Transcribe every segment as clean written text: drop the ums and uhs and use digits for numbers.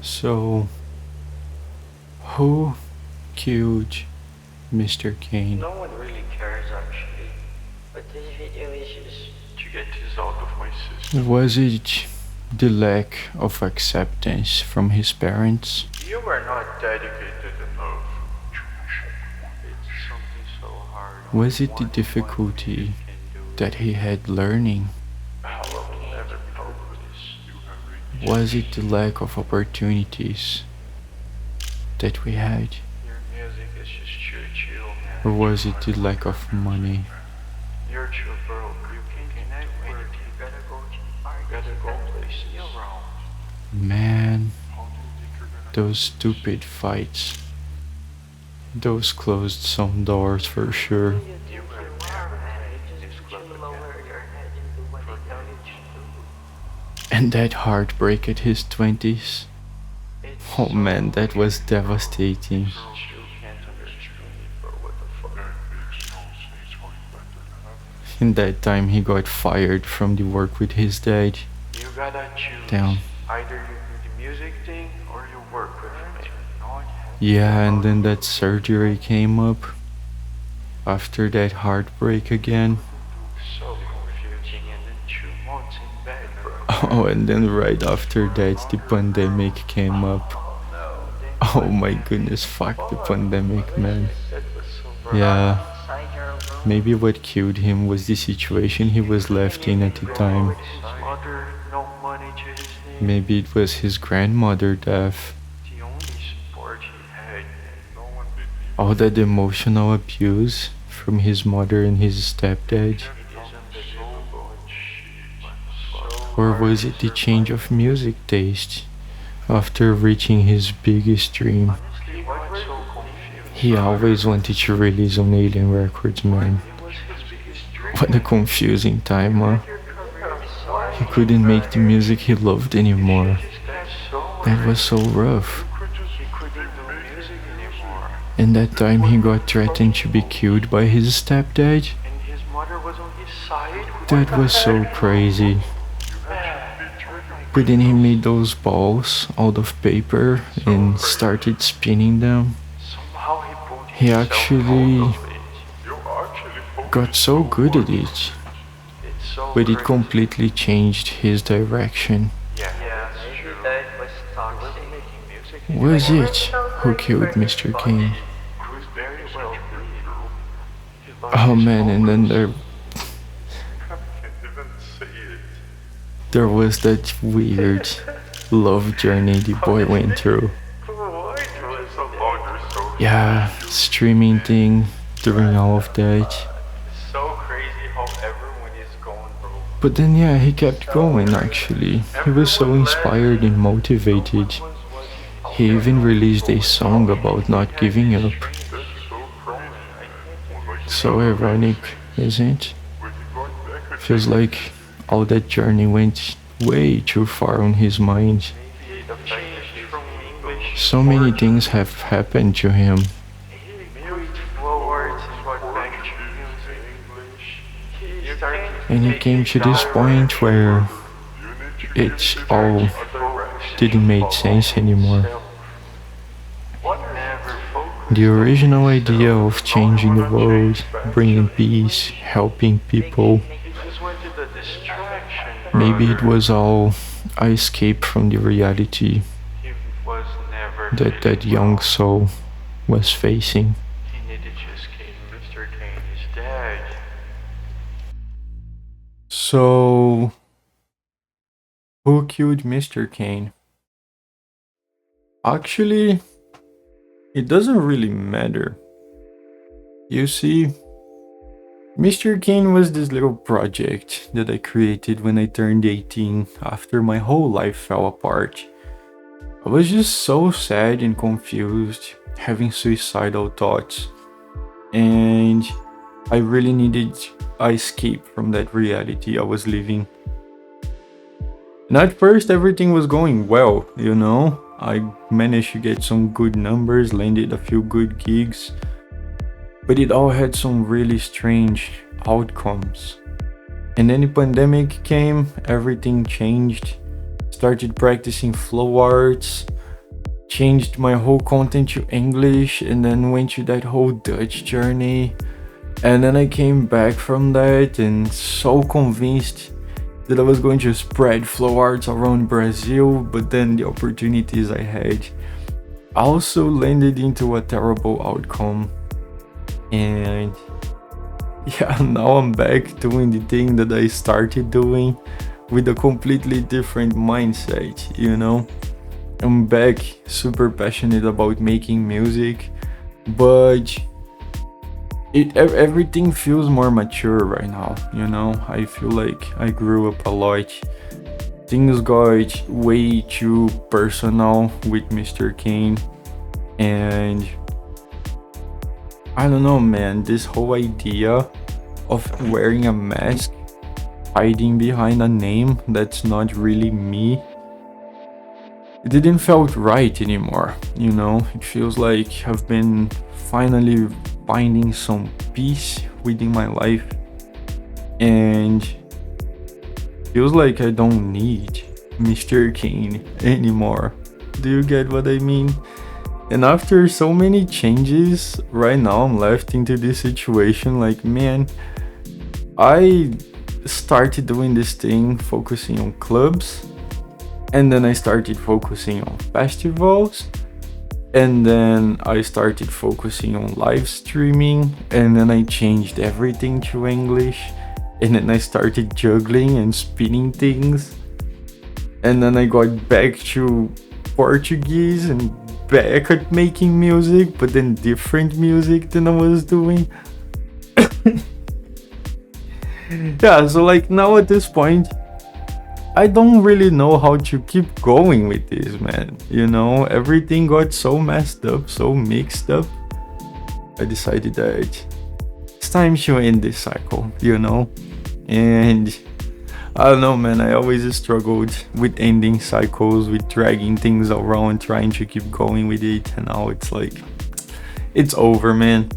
So, who killed Mr. Kane? No one really cares actually. But this video is just to get this out of my system. Was it the lack of acceptance from his parents? You are not dedicated enough. It's something so hard. Was it the difficulty that he had learning? I will never know this. Was it the lack of opportunities that we had? Your music is just too chill, man. Or was it the lack of money? You're too broke. You can't connect with it. You gotta go places around. Man, those stupid fights. Those closed some doors for sure. You will never manage this club lower your head into what they tell you to do. And that heartbreak at his 20s. Oh man, that was devastating. You can't understand me, bro. What the fuck? In that time he got fired from the work with his dad. You gotta choose. Damn. Either you do the music thing or you work with me. Yeah, and then that surgery came up. After that heartbreak again. So confusing, and then 2 months in bed, bro. Oh, and then right after that the pandemic came up. Oh my goodness, fuck the pandemic, man. That was so Yeah, maybe what killed him was the situation he was left in at the time. His mother, no money to his name. Maybe it was his grandmother death. The only support he had, and no one believed. All that emotional abuse from his mother and his stepdad. It is unbelievable and shit. So Or was it the change of music taste after reaching his biggest dream? honestly, what's so confused? He always wanted to release on Alien Records, man. It was his biggest dream. What a confusing time, huh? Your career is so He couldn't make the music he loved anymore. That's so That was so rough. he couldn't do music anymore. And that time he got threatened to be killed by his stepdad. And his mother was on his side. That was so crazy. But then he made those balls out of paper and started spinning them. Somehow he pulled He himself actually out of it. got so good at it, It's so but it crazy. completely changed his direction. Yeah, maybe that was toxic. Making music. Was it who killed Mr. Kane? He was very well Oh man, and then there was that weird love journey the boy went through. Yeah, streaming thing during all of that. so crazy how everyone is going, bro. But then yeah, he kept going actually. He was so inspired and motivated. He even released a song about not giving up. So ironic, isn't it? Feels like all that journey went way too far on his mind. The fact that he's from English. So many things have happened to him. He moved forwards and got back to music. He started And he came to this point where it all didn't make sense anymore. The original idea of changing the world, bringing peace, helping people, maybe it was all a escape from the reality that that young soul was facing. He needed to escape. Mr. Kane is dead. So, who killed Mr. Kane? Actually, it doesn't really matter. You see, Mr. Kane was this little project that I created when I turned 18 after my whole life fell apart. I was just so sad and confused, having suicidal thoughts, and I really needed a escape from that reality I was living. And at first everything was going well, you know? I managed to get some good numbers, landed a few good gigs, but it all had some really strange outcomes. And then the pandemic came, everything changed. Started practicing flow arts, changed my whole content to English, and then went to that whole Dutch journey. And then I came back from that and so convinced that I was going to spread flow arts around Brazil, but then the opportunities I had also landed into a terrible outcome. And yeah, now I'm back doing the thing that I started doing with a completely different mindset, you know? I'm back super passionate about making music, but everything feels more mature right now, you know? I feel like I grew up a lot. Things got way too personal with Mr. Kane, and I don't know, man, this whole idea of wearing a mask, hiding behind a name that's not really me, it didn't felt right anymore, you know? It feels like I've been finally finding some peace within my life, and feels like I don't need Mr. Kane anymore. Do you get what I mean? And after so many changes, right now I'm left into this situation like, man, I started doing this thing focusing on clubs, and then I started focusing on festivals, and then I started focusing on live streaming, and then I changed everything to English, and then I started juggling and spinning things, and then I got back to Portuguese and back at making music, but then different music than I was doing. Yeah, so like now at this point, I don't really know how to keep going with this, man. You know, everything got so messed up, so mixed up. I decided that it's time to end this cycle, you know? And I don't know, man, I always struggled with ending cycles, with dragging things around, trying to keep going with it. And now it's like, it's over, man.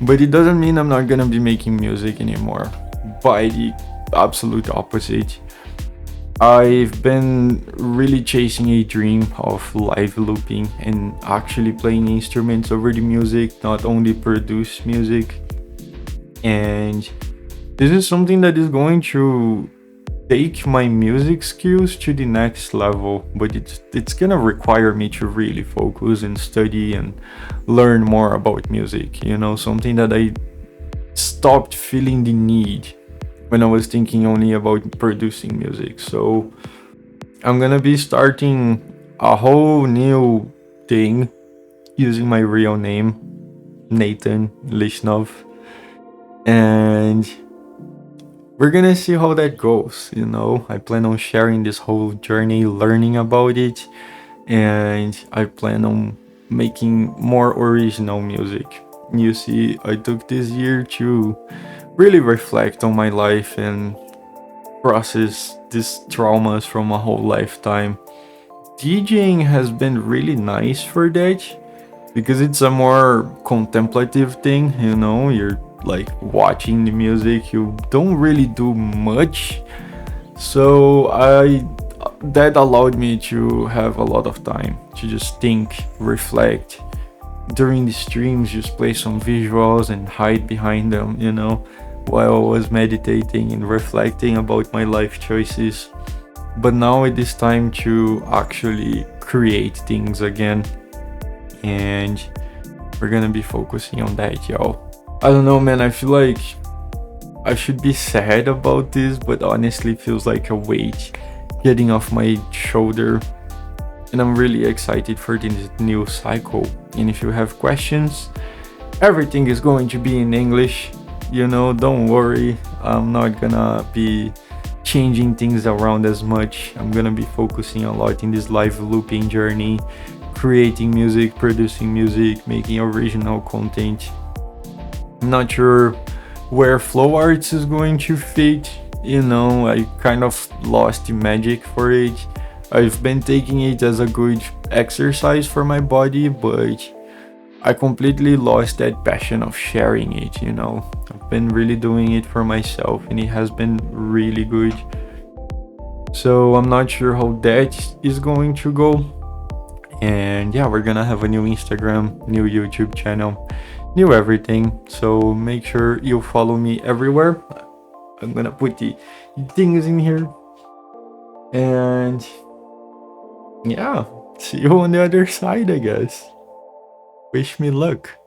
But it doesn't mean I'm not gonna be making music anymore. By the absolute opposite. I've been really chasing a dream of live looping and actually playing instruments over the music, not only produce music. And this is something that is going to take my music skills to the next level, but it's gonna require me to really focus and study and learn more about music, you know, something that I stopped feeling the need when I was thinking only about producing music. So I'm gonna be starting a whole new thing using my real name, Nathan Lishnov, and we're gonna see how that goes, you know. I plan on sharing this whole journey, learning about it, and I plan on making more original music. You see, I took this year to really reflect on my life and process these traumas from a whole lifetime. DJing has been really nice for that because it's a more contemplative thing, you know. You're like watching the music, you don't really do much. So that allowed me to have a lot of time to just think, reflect. During the streams, just play some visuals and hide behind them, you know, while I was meditating and reflecting about my life choices. But now it is time to actually create things again, and we're gonna be focusing on that, y'all. I don't know, man, I feel like I should be sad about this, but honestly it feels like a weight getting off my shoulder, and I'm really excited for this new cycle. And if you have questions, everything is going to be in English, you know, don't worry. I'm not gonna be changing things around as much. I'm gonna be focusing a lot in this live looping journey, creating music, producing music, making original content. I'm not sure where flow arts is going to fit, you know. I kind of lost the magic for it. I've been taking it as a good exercise for my body, but I completely lost that passion of sharing it, you know. I've been really doing it for myself and it has been really good. So I'm not sure how that is going to go. And yeah, we're gonna have a new Instagram, new YouTube channel, new everything. So make sure you follow me everywhere. I'm gonna put the things in here. And yeah, see you on the other side, I guess. Wish me luck.